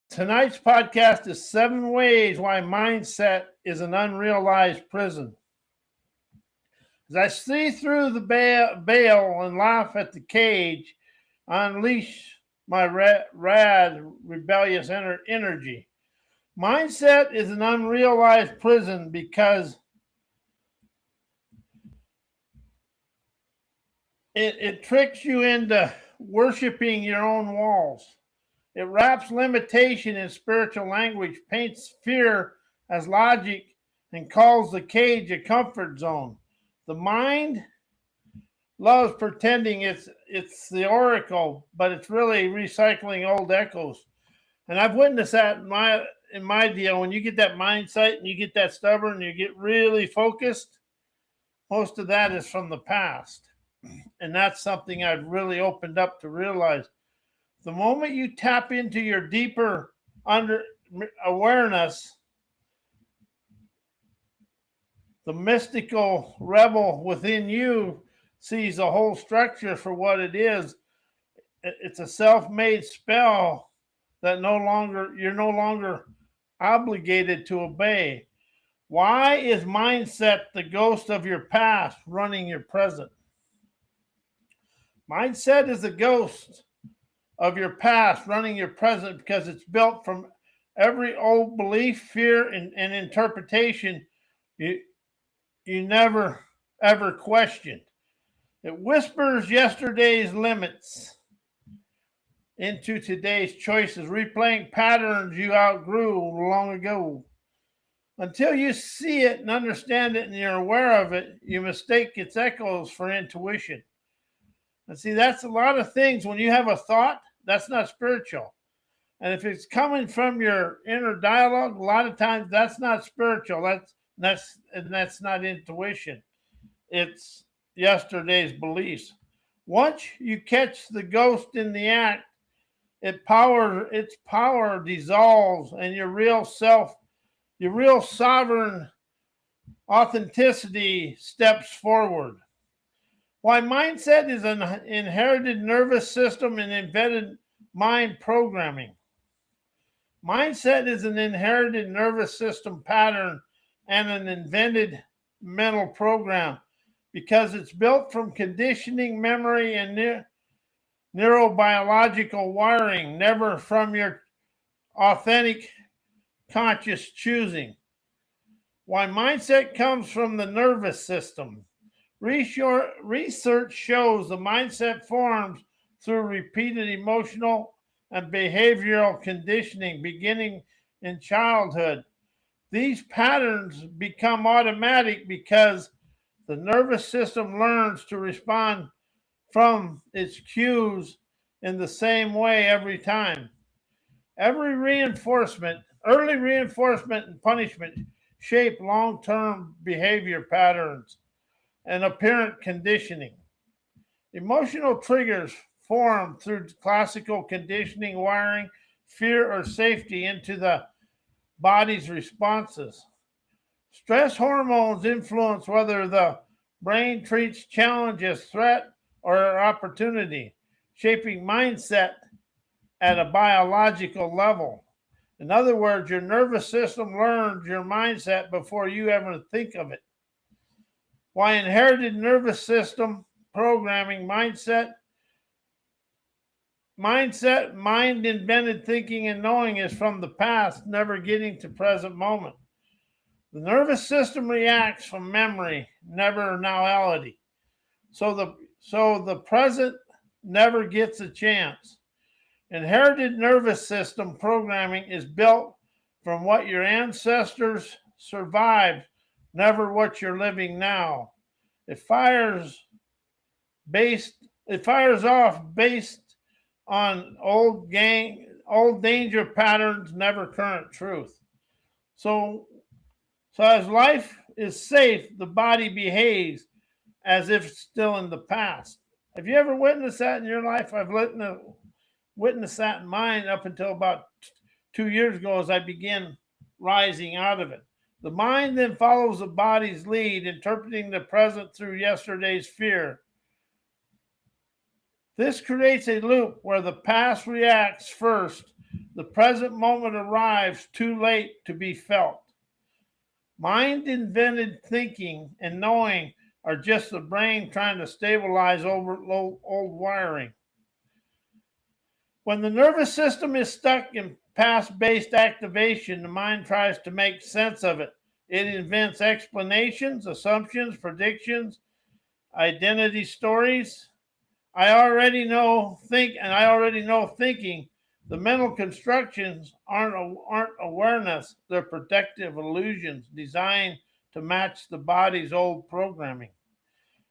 Tonight's podcast is 7 ways why mindset is an unrealized prison. As I see through the veil and laugh at the cage, I unleash my rad, rebellious energy. Mindset is an unrealized prison because it tricks you into worshiping your own walls. It wraps limitation in spiritual language, paints fear as logic, and calls the cage a comfort zone. The mind loves pretending it's the oracle, but it's really recycling old echoes. And I've witnessed that in my deal. When you get that mindset and you get that stubborn and you get really focused, most of that is from the past. And that's something I've really opened up to realize. The moment you tap into your deeper under awareness, the mystical rebel within you sees the whole structure for what it is. It's a self-made spell that you're no longer obligated to obey. Why is mindset the ghost of your past running your present? Mindset is the ghost of your past running your present because it's built from every old belief, fear, and interpretation you never ever questioned. It whispers yesterday's limits into today's choices, replaying patterns you outgrew long ago. Until you see it and understand it and you're aware of it, you mistake its echoes for intuition. And see, that's a lot of things. When you have a thought, that's not spiritual. And if it's coming from your inner dialogue, a lot of times that's not spiritual. That's not intuition. It's yesterday's beliefs. Once you catch the ghost in the act, its power dissolves, and your real self, your real sovereign authenticity steps forward. Why mindset is an inherited nervous system and embedded mind programming. Mindset is an inherited nervous system pattern and an invented mental program because it's built from conditioning, memory, and neurobiological wiring, never from your authentic conscious choosing. Why mindset comes from the nervous system. Research shows the mindset forms through repeated emotional and behavioral conditioning beginning in childhood. These patterns become automatic because the nervous system learns to respond from its cues in the same way every time. Early reinforcement and punishment shape long-term behavior patterns and apparent conditioning. Emotional triggers form through classical conditioning, wiring fear or safety into the body's responses. Stress hormones influence whether the brain treats challenge as threat or opportunity, shaping mindset at a biological level. In other words, your nervous system learns your mindset before you ever think of it. Why inherited nervous system programming, mind invented thinking and knowing is from the past, never getting to present moment. The nervous system reacts from memory, never nowality. So the present never gets a chance. Inherited nervous system programming is built from what your ancestors survived, never what you're living now. It fires off based on old danger patterns, never current truth. So as life is safe, the body behaves as if it's still in the past. Have you ever witnessed that in your life? I've witnessed that in mine up until about 2 years ago as I began rising out of it. The mind then follows the body's lead, interpreting the present through yesterday's fear. This creates a loop where the past reacts first, the present moment arrives too late to be felt. Mind invented thinking and knowing are just the brain trying to stabilize over old wiring. When the nervous system is stuck in past-based activation, the mind tries to make sense of it. It invents explanations, assumptions, predictions, identity stories. I already know thinking. The mental constructions aren't awareness, they're protective illusions designed to match the body's old programming.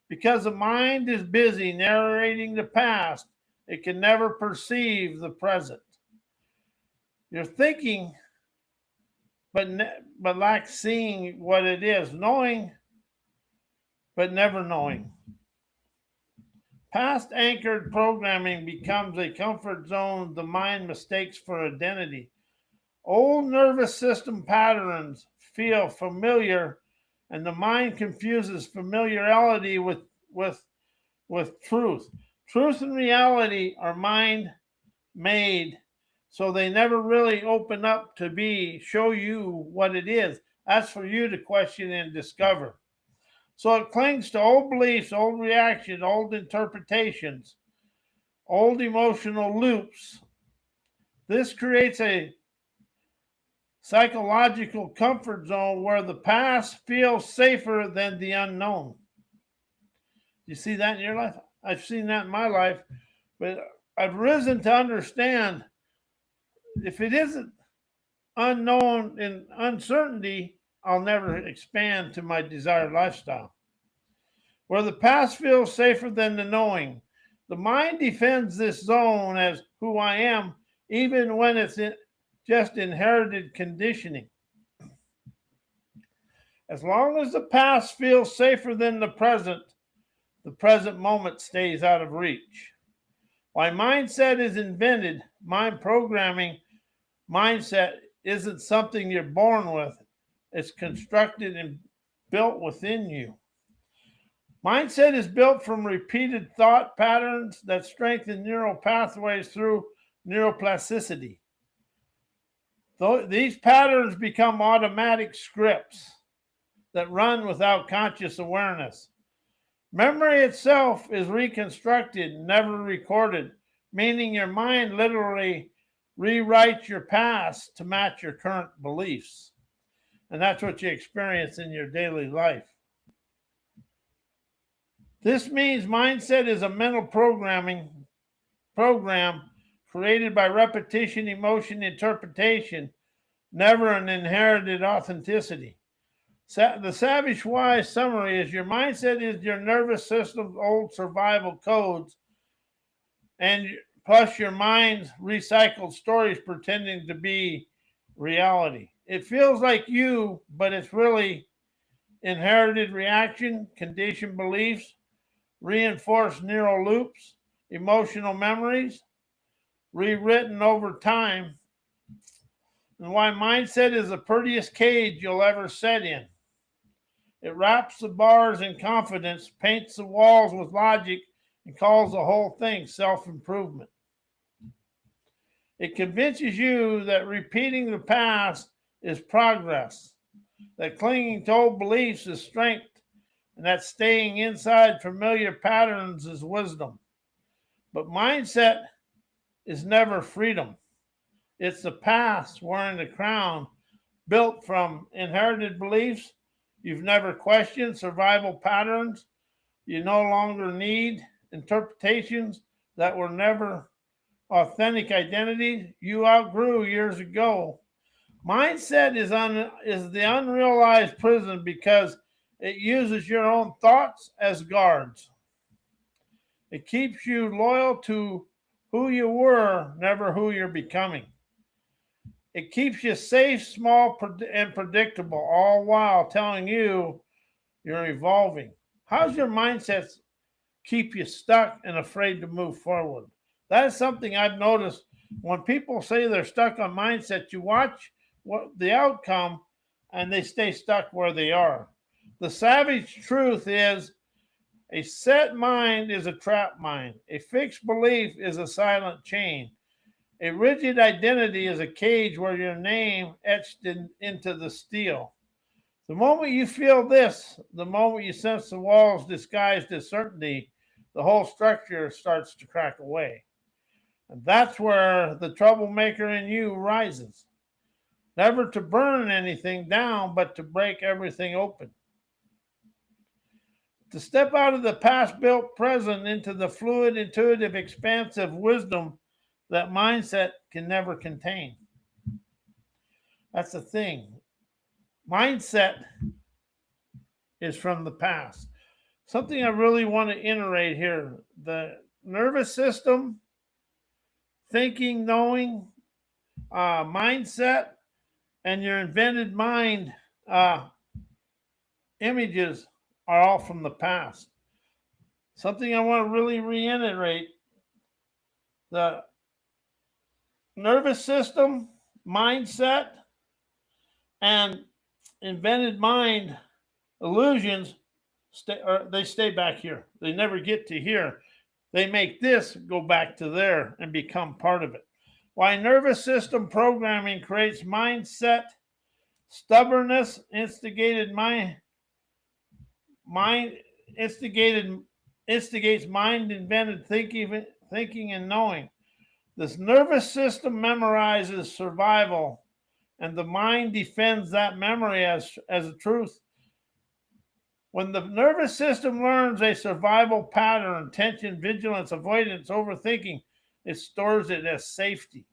Because the mind is busy narrating the past, it can never perceive the present. You're thinking, but lacks seeing what it is, knowing, but never knowing. Past anchored programming becomes a comfort zone the mind mistakes for identity. Old nervous system patterns feel familiar, and the mind confuses familiarity with truth. Truth and reality are mind made, so they never really open up to show you what it is. That's for you to question and discover. So it clings to old beliefs, old reactions, old interpretations, old emotional loops. This creates a psychological comfort zone where the past feels safer than the unknown. You see that in your life? I've seen that in my life, but I've risen to understand if it isn't unknown and uncertainty, I'll never expand to my desired lifestyle. Where the past feels safer than the knowing. The mind defends this zone as who I am, even when it's just inherited conditioning. As long as the past feels safer than the present moment stays out of reach. Why mindset is invented, mind programming, mindset isn't something you're born with. It's constructed and built within you. Mindset is built from repeated thought patterns that strengthen neural pathways through neuroplasticity. These patterns become automatic scripts that run without conscious awareness. Memory itself is reconstructed, never recorded, meaning your mind literally rewrites your past to match your current beliefs. And that's what you experience in your daily life. This means mindset is a mental program created by repetition, emotion, interpretation, never an inherited authenticity. The Savage Wise summary is your mindset is your nervous system's old survival codes, and plus your mind's recycled stories pretending to be reality. It feels like you, but it's really inherited reaction, conditioned beliefs, reinforced neural loops, emotional memories, rewritten over time, and why mindset is the prettiest cage you'll ever set in. It wraps the bars in confidence, paints the walls with logic, and calls the whole thing self-improvement. It convinces you that repeating the past is progress, that clinging to old beliefs is strength, and that staying inside familiar patterns is wisdom. But mindset is never freedom. It's the past wearing the crown, built from inherited beliefs you've never questioned, survival patterns you no longer need, interpretations that were never authentic identities you outgrew years ago. Mindset is the unrealized prison because it uses your own thoughts as guards. It keeps you loyal to who you were, never who you're becoming. It keeps you safe, small, and predictable, all while telling you you're evolving. How's your mindset keep you stuck and afraid to move forward? That is something I've noticed. When people say they're stuck on mindset, you watch what the outcome and they stay stuck where they are. The savage truth is a set mind is a trap mind. A fixed belief is a silent chain. A rigid identity is a cage where your name etched into the steel. The moment you feel this, the moment you sense the walls disguised as certainty, the whole structure starts to crack away. And that's where the troublemaker in you rises. Never to burn anything down, but to break everything open. To step out of the past built present into the fluid, intuitive, expansive wisdom that mindset can never contain. That's the thing. Mindset is from the past. Something I really want to iterate here. The nervous system, thinking, knowing, mindset, and your invented mind images are all from the past. Something I want to really reiterate. The nervous system, mindset, and invented mind illusions they stay back here. They never get to here. They make this go back to there and become part of it. Why nervous system programming creates mindset, stubbornness, instigates mind invented thinking and knowing. This nervous system memorizes survival, and the mind defends that memory as a truth. When the nervous system learns a survival pattern, tension, vigilance, avoidance, overthinking, it stores it as safety.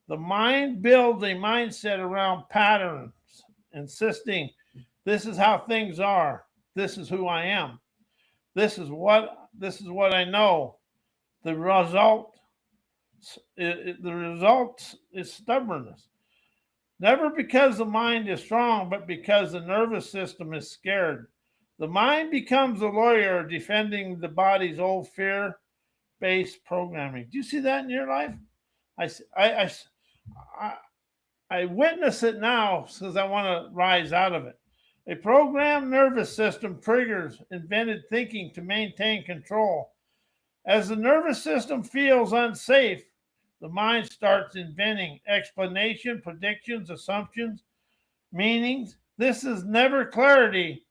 The mind builds a mindset around patterns, insisting this is how things are. This is who I am. This is what I know. The result is stubbornness. Never because the mind is strong, but because the nervous system is scared. The mind becomes a lawyer defending the body's old fear-based programming. Do you see that in your life? I witness it now because I want to rise out of it. A programmed nervous system triggers invented thinking to maintain control. As the nervous system feels unsafe, the mind starts inventing explanation, predictions, assumptions, meanings. This is never clarity.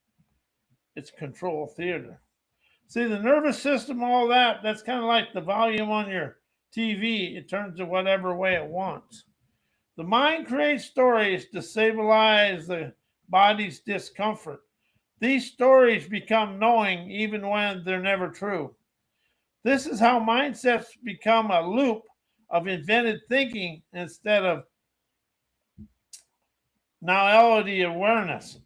It's control theater. See, the nervous system, all that's kind of like the volume on your TV. It turns it whatever way it wants. The mind creates stories to stabilize the body's discomfort. These stories become knowing even when they're never true. This is how mindsets become a loop of invented thinking instead of nowality awareness.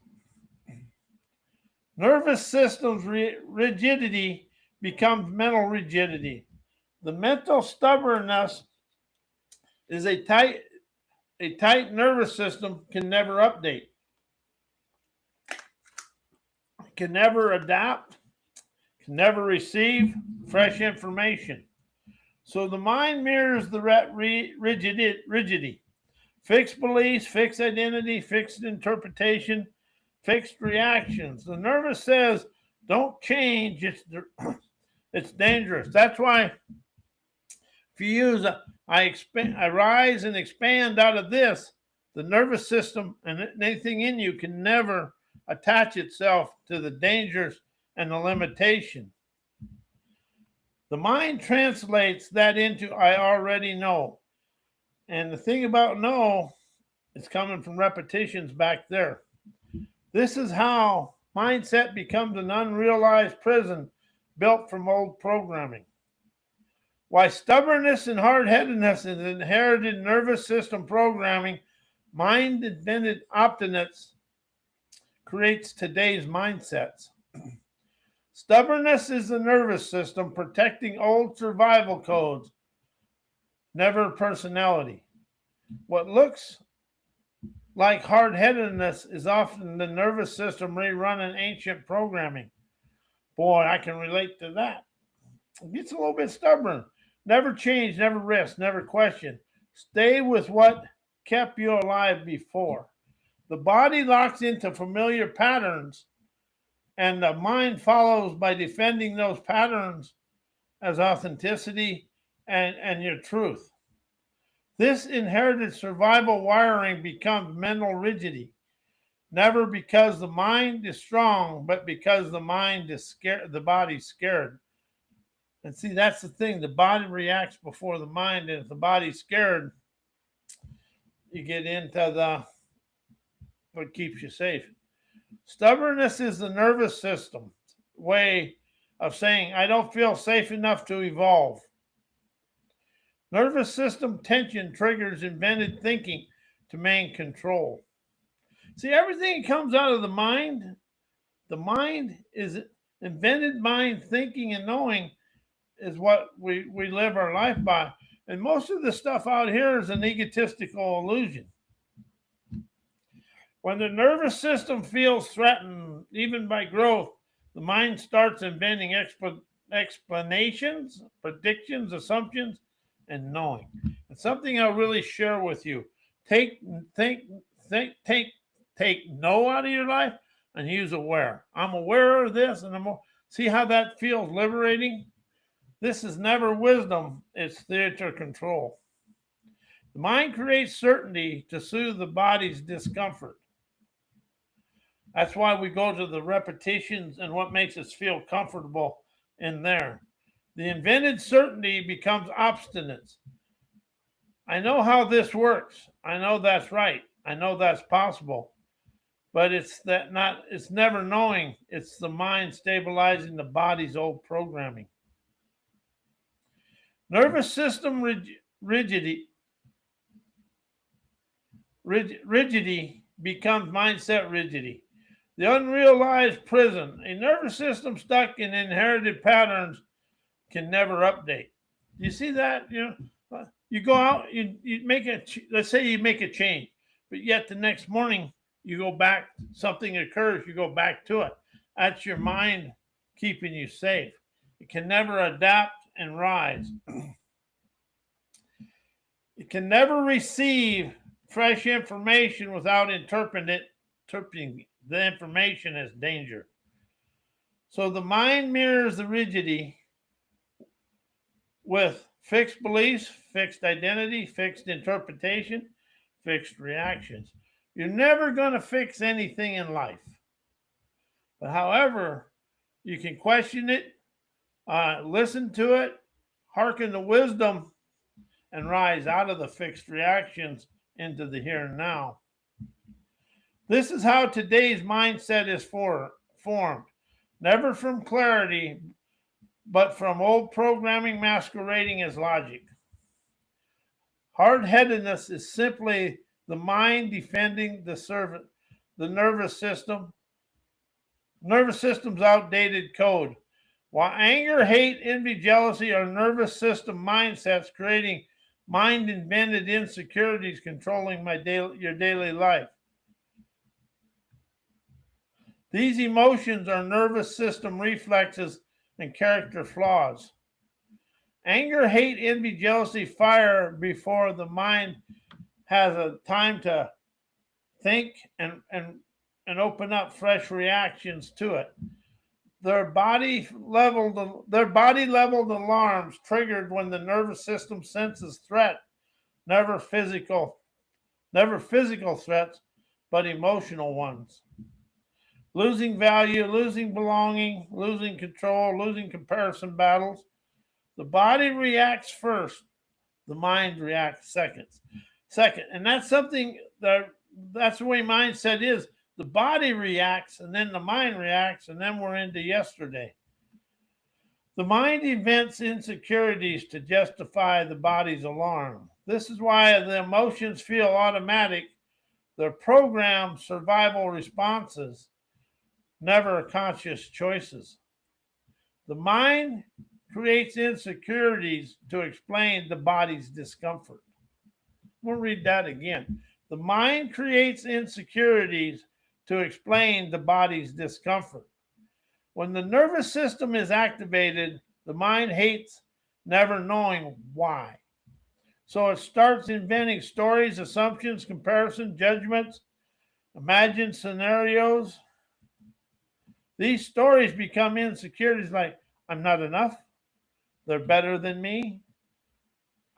Nervous system's rigidity becomes mental rigidity. The mental stubbornness is a tight nervous system can never update, can never adapt, can never receive fresh information. So the mind mirrors the rigidity. Fixed beliefs, fixed identity, fixed interpretation, fixed reactions. The nervous says, don't change, it's dangerous. That's why if you use I rise and expand out of this, the nervous system and anything in you can never attach itself to the dangers and the limitation. The mind translates that into I already know. And the thing about know, it's coming from repetitions back there. This is how mindset becomes an unrealized prison built from old programming. Why stubbornness and hard-headedness is inherited nervous system programming, mind-invented obstinates creates today's mindsets. Stubbornness is the nervous system protecting old survival codes, never personality. What looks like hard-headedness is often the nervous system rerunning ancient programming. Boy, I can relate to that. It gets a little bit stubborn. Never change, never risk, never question. Stay with what kept you alive before. The body locks into familiar patterns, and the mind follows by defending those patterns as authenticity and your truth. This inherited survival wiring becomes mental rigidity, never because the mind is strong, but because the mind is scared, the body's scared. And see, that's the thing. The body reacts before the mind, and if the body's scared, you get into the what keeps you safe. Stubbornness is the nervous system way of saying, I don't feel safe enough to evolve. Nervous system tension triggers invented thinking to maintain control. See, everything comes out of the mind. The mind is invented mind thinking and knowing is what we live our life by. And most of the stuff out here is an egotistical illusion. When the nervous system feels threatened, even by growth, the mind starts inventing explanations, predictions, assumptions, and knowing. And something I'll really share with you: take think think take know out of your life and use aware. I'm aware of this, and see how that feels liberating. This is never wisdom; it's theater control. The mind creates certainty to soothe the body's discomfort. That's why we go to the repetitions and what makes us feel comfortable in there. The invented certainty becomes obstinance. I know how this works. I know that's right. I know that's possible. But it's never knowing. It's the mind stabilizing the body's old programming. Nervous system rigidity becomes mindset rigidity. The unrealized prison. A nervous system stuck in inherited patterns can never update. You see that? You go out, you make let's say you make a change, but yet the next morning you go back, something occurs, you go back to it. That's your mind keeping you safe. It can never adapt and rise. It can never receive fresh information without interpreting the information as danger. So the mind mirrors the rigidity with fixed beliefs, fixed identity, fixed interpretation, fixed reactions. You're never going to fix anything in life. But however, you can question it, listen to it, hearken to wisdom, and rise out of the fixed reactions into the here and now. This is how today's mindset is formed. Never from clarity, but from old programming masquerading as logic. Hard-headedness is simply the mind defending the nervous system's outdated code. While anger, hate, envy, jealousy are nervous system mindsets creating mind-invented insecurities controlling your daily life. These emotions are nervous system reflexes and character flaws. Anger, hate, envy, jealousy fire before the mind has a time to think and open up fresh reactions to it. Their body leveled alarms triggered when the nervous system senses threat, never physical threats, but emotional ones. Losing value, losing belonging, losing control, losing comparison battles. The body reacts first, the mind reacts second. And that's something that's the way mindset is. The body reacts, and then the mind reacts, and then we're into yesterday. The mind invents insecurities to justify the body's alarm. This is why the emotions feel automatic. They're programmed survival responses, never conscious choices. The mind creates insecurities to explain the body's discomfort. We'll read that again. The mind creates insecurities to explain the body's discomfort. When the nervous system is activated, the mind hates never knowing why. So it starts inventing stories, assumptions, comparison, judgments, imagined scenarios. These stories become insecurities like, I'm not enough, they're better than me,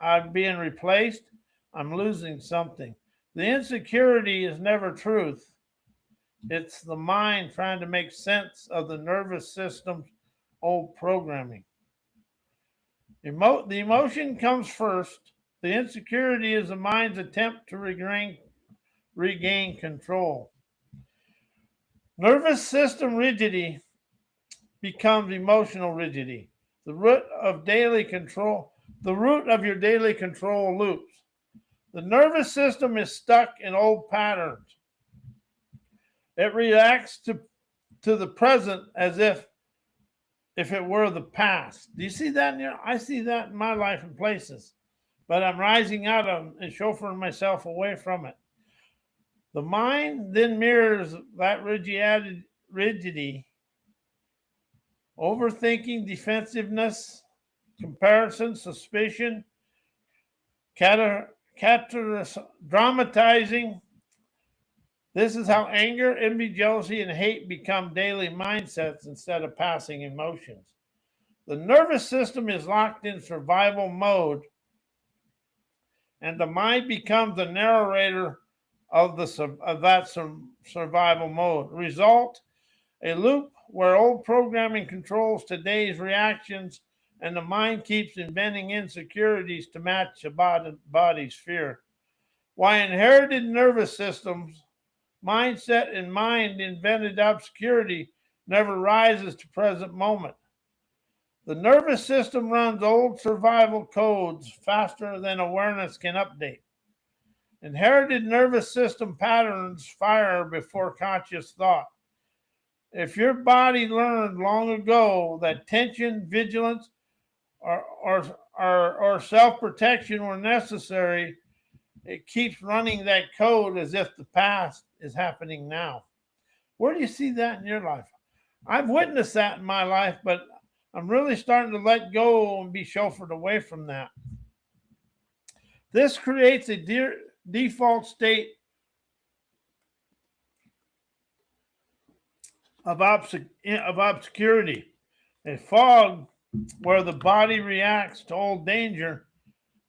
I'm being replaced, I'm losing something. The insecurity is never truth. It's the mind trying to make sense of the nervous system's old programming. The emotion comes first. The insecurity is the mind's attempt to regain control. Nervous system rigidity becomes emotional rigidity. The root of daily control, the root of your daily control loops. The nervous system is stuck in old patterns. It reacts to the present as if it were the past. Do you see that in I see that in my life in places, but I'm rising out of and chauffeuring myself away from it. The mind then mirrors that rigidity, overthinking, defensiveness, comparison, suspicion, dramatizing. This is how anger, envy, jealousy, and hate become daily mindsets instead of passing emotions. The nervous system is locked in survival mode, and the mind becomes the narrator of that survival mode. Result, a loop where old programming controls today's reactions, and the mind keeps inventing insecurities to match the body's fear. Why inherited nervous systems, mindset, and mind invented obscurity never rises to present moment. The nervous system runs old survival codes faster than awareness can update. Inherited nervous system patterns fire before conscious thought. If your body learned long ago that tension, vigilance, or self-protection were necessary, it keeps running that code as if the past is happening now. Where do you see that in your life? I've witnessed that in my life, but I'm really starting to let go and be chauffeured away from that. This creates a default state of obscurity, a fog where the body reacts to old danger,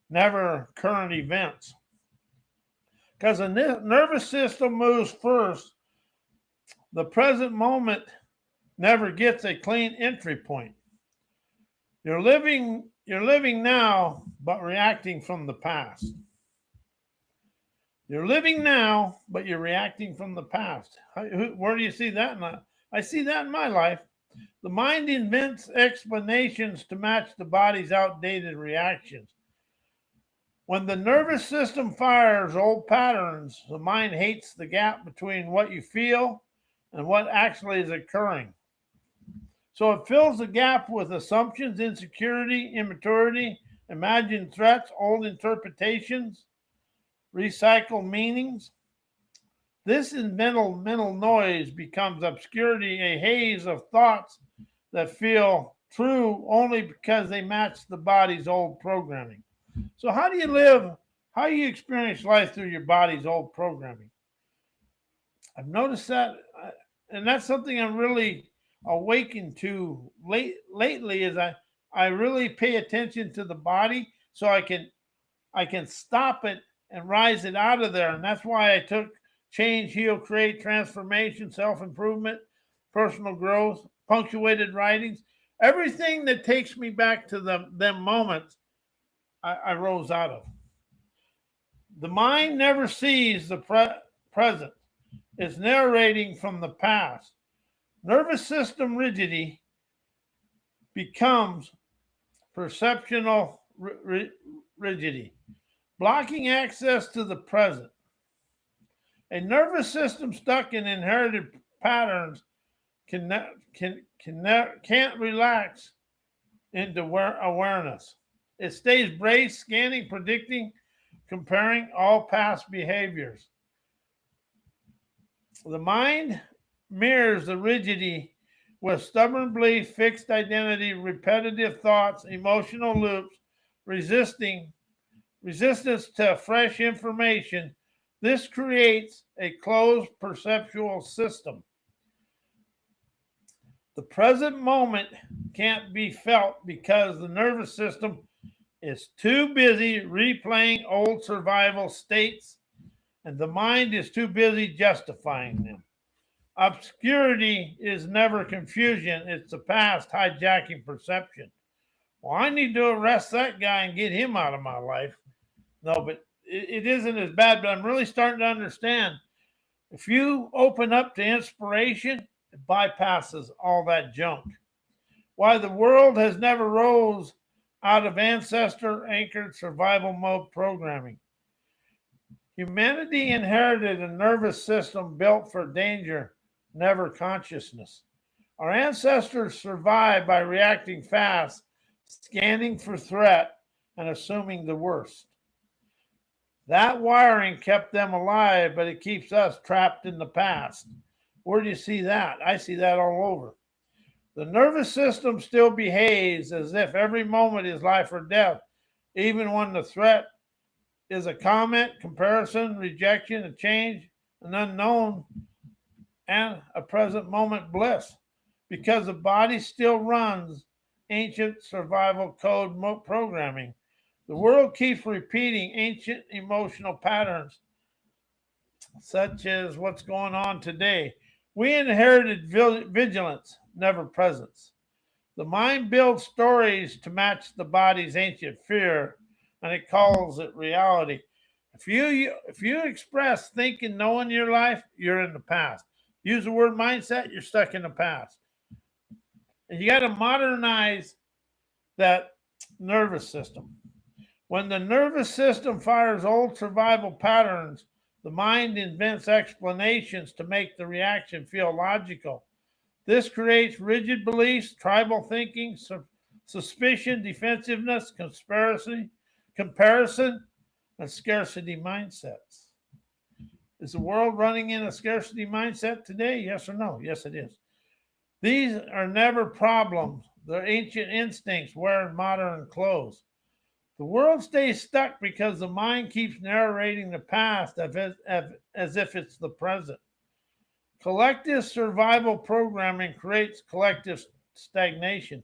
never current events. Because the nervous system moves first, the present moment never gets a clean entry point. You're living now, but reacting from the past. You're living now, but you're reacting from the past. Where do you see that? I see that in my life. The mind invents explanations to match the body's outdated reactions. When the nervous system fires old patterns, the mind hates the gap between what you feel and what actually is occurring. So it fills the gap with assumptions, insecurity, immaturity, imagined threats, old interpretations, recycled meanings. This mental noise becomes obscurity, a haze of thoughts that feel true only because they match the body's old programming. So how do you live? How do you experience life through your body's old programming? I've noticed that, and that's something I'm really awakened to lately. Is I really pay attention to the body so I can stop it and rise it out of there. And that's why I took change, heal, create, transformation, self-improvement, personal growth, punctuated writings, everything that takes me back to them moments I rose out of. The mind never sees the present. It's narrating from the past. Nervous system rigidity becomes perceptual rigidity, blocking access to the present. A nervous system stuck in inherited patterns can't relax into awareness. It stays braced, scanning, predicting, comparing all past behaviors. The mind mirrors the rigidity with stubborn belief, fixed identity, repetitive thoughts, emotional loops, resistance to fresh information. This creates a closed perceptual system. The present moment can't be felt because the nervous system is too busy replaying old survival states, and the mind is too busy justifying them. Obscurity is never confusion, it's the past hijacking perception. Well, I need to arrest that guy and get him out of my life. No, but it isn't as bad, but I'm really starting to understand. If you open up to inspiration, it bypasses all that junk. Why the world has never rose out of ancestor anchored survival mode programming. Humanity inherited a nervous system built for danger, never consciousness. Our ancestors survived by reacting fast, scanning for threat, and assuming the worst. That wiring kept them alive, but it keeps us trapped in the past. Where do you see that? I see that all over. The nervous system still behaves as if every moment is life or death, even when the threat is a comment, comparison, rejection, a change, an unknown, and a present moment bliss. Because the body still runs ancient survival code programming. The world keeps repeating ancient emotional patterns, such as what's going on today. We inherited vigilance, never presence. The mind builds stories to match the body's ancient fear, and it calls it reality. If you express think and know in your life, you're in the past. Use the word mindset, you're stuck in the past. And you got to modernize that nervous system. When the nervous system fires old survival patterns, the mind invents explanations to make the reaction feel logical. This creates rigid beliefs, tribal thinking, suspicion, defensiveness, comparison, and scarcity mindsets. Is the world running in a scarcity mindset today? Yes or no? Yes, it is. These are never problems. They're ancient instincts wearing modern clothes. The world stays stuck because the mind keeps narrating the past as if it's the present. Collective survival programming creates collective stagnation.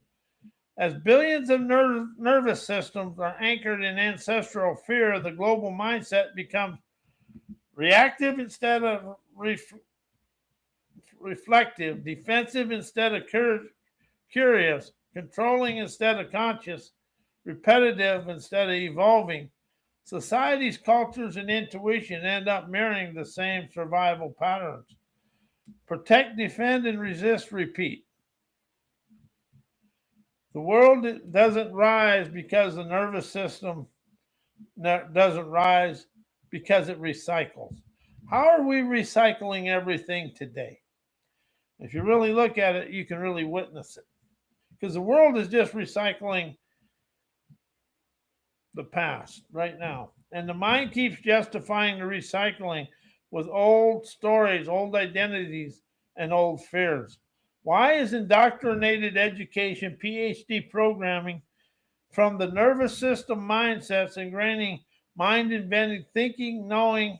As billions of nervous systems are anchored in ancestral fear, the global mindset becomes reactive instead of reflective, defensive instead of curious, controlling instead of conscious, repetitive instead of evolving. Societies, cultures, and intuition end up mirroring the same survival patterns. Protect, defend, and resist, repeat. The world doesn't rise because the nervous system doesn't rise because it recycles. How are we recycling everything today? If you really look at it, you can really witness it. Because the world is just recycling the past right now. And the mind keeps justifying the recycling with old stories, old identities, and old fears. Why is indoctrinated education, PhD programming from the nervous system mindsets ingraining mind-invented thinking, knowing,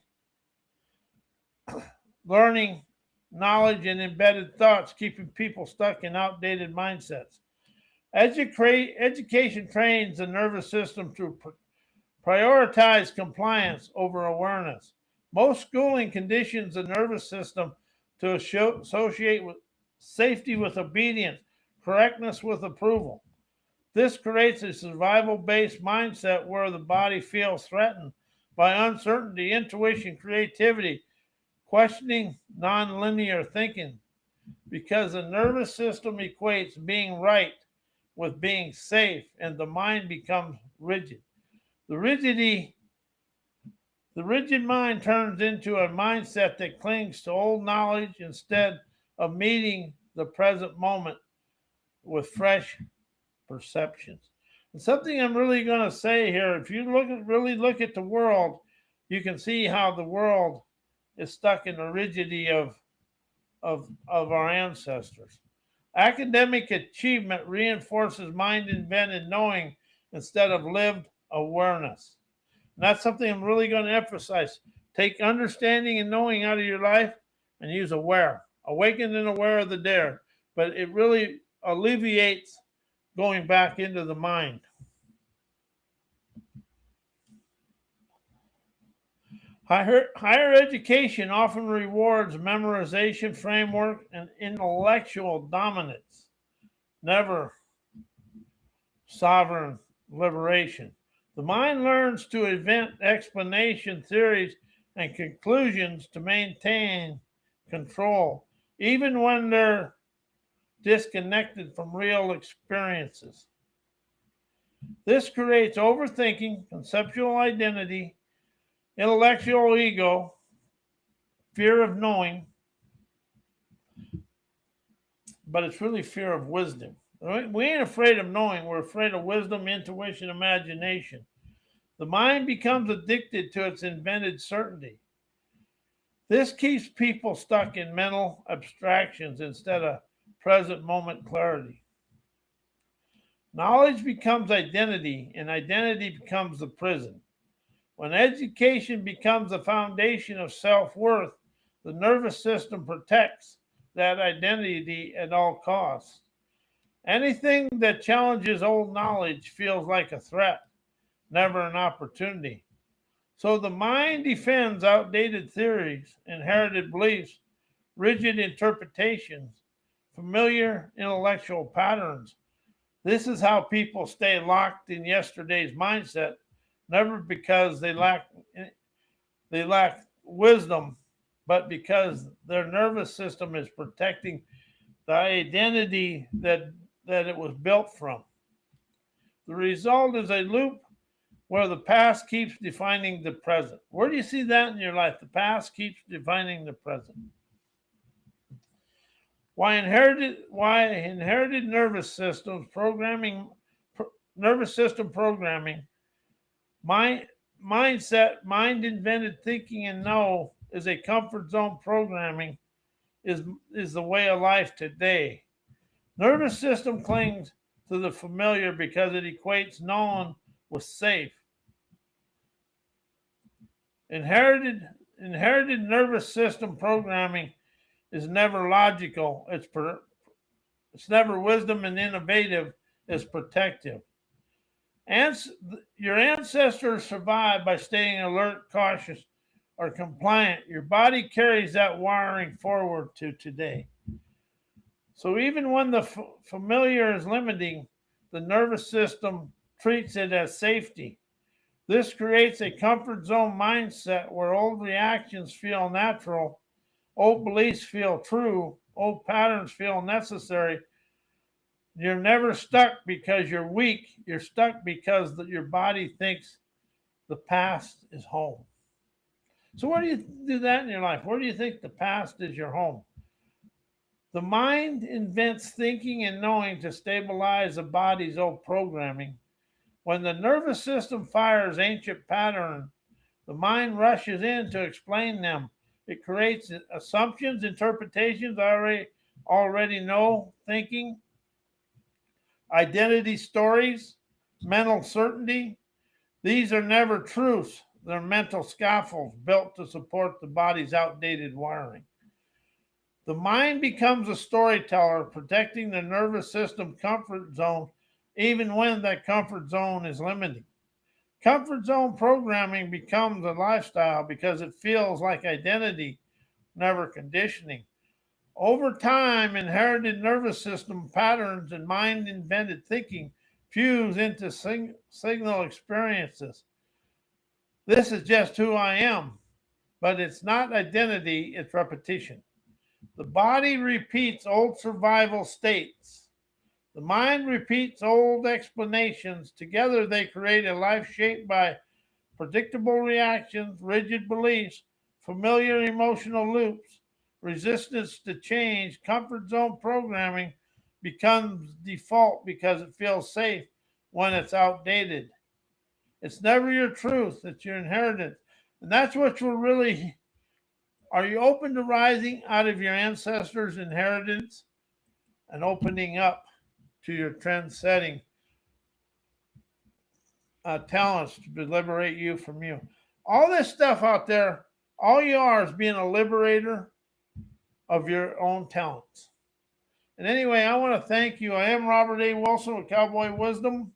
learning, knowledge, and embedded thoughts, keeping people stuck in outdated mindsets? Education trains the nervous system to prioritize compliance over awareness. Most schooling conditions the nervous system to associate with safety with obedience, correctness with approval. This creates a survival-based mindset where the body feels threatened by uncertainty, intuition, creativity, questioning, non-linear thinking, because the nervous system equates being right with being safe, and the mind becomes rigid. The rigid mind turns into a mindset that clings to old knowledge instead of meeting the present moment with fresh perceptions. And something I'm really going to say here, if you really look at the world, you can see how the world is stuck in the rigidity of our ancestors. Academic achievement reinforces mind-invented knowing instead of lived awareness. And that's something I'm really going to emphasize. Take understanding and knowing out of your life and use aware. Awakened and aware of the dare. But it really alleviates going back into the mind. Higher education often rewards memorization framework and intellectual dominance, never sovereign liberation. The mind learns to invent explanation theories and conclusions to maintain control, even when they're disconnected from real experiences. This creates overthinking, conceptual identity, intellectual ego, fear of knowing, but it's really fear of wisdom. We ain't afraid of knowing, we're afraid of wisdom, intuition, imagination. The mind becomes addicted to its invented certainty. This keeps people stuck in mental abstractions instead of present moment clarity. Knowledge becomes identity, and identity becomes the prison. When education becomes the foundation of self worth, the nervous system protects that identity at all costs. Anything that challenges old knowledge feels like a threat, never an opportunity. So the mind defends outdated theories, inherited beliefs, rigid interpretations, familiar intellectual patterns. This is how people stay locked in yesterday's mindset, never because they lack wisdom, but because their nervous system is protecting the identity that it was built from. The result is a loop where the past keeps defining the present. Where do you see that in your life? The past keeps defining the present. Why inherited nervous system programming, mind mindset, mind invented thinking and know is a comfort zone programming is the way of life today. Nervous system clings to the familiar because it equates known with safe. Inherited nervous system programming is never logical. It's never wisdom and innovative. It's protective. Ans- your ancestors survived by staying alert, cautious, or compliant. Your body carries that wiring forward to today. So even when the familiar is limiting, the nervous system treats it as safety. This creates a comfort zone mindset where old reactions feel natural, old beliefs feel true, old patterns feel necessary. You're never stuck because you're weak. You're stuck because your body thinks the past is home. So, where do you do that in your life? Where do you think the past is your home? The mind invents thinking and knowing to stabilize the body's old programming. When the nervous system fires ancient patterns, the mind rushes in to explain them. It creates assumptions, interpretations already know, thinking, identity stories, mental certainty. These are never truths. They're mental scaffolds built to support the body's outdated wiring. The mind becomes a storyteller, protecting the nervous system comfort zone even when that comfort zone is limiting. Comfort zone programming becomes a lifestyle because it feels like identity, never conditioning. Over time, inherited nervous system patterns and mind invented thinking fuse into signal experiences. This is just who I am, but it's not identity, it's repetition. The body repeats old survival states. The mind repeats old explanations. Together, they create a life shaped by predictable reactions, rigid beliefs, familiar emotional loops, resistance to change. Comfort zone programming becomes default because it feels safe when it's outdated. It's never your truth, it's your inheritance. And that's what we're really. Are you open to rising out of your ancestors' inheritance and opening up to your trend setting talents to liberate you from you? All this stuff out there, all you are is being a liberator of your own talents. And anyway, I want to thank you. I am Robert A. Wilson with Cowboy Wisdom,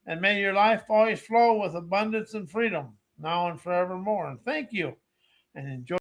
and may your life always flow with abundance and freedom, now and forevermore. And thank you and enjoy.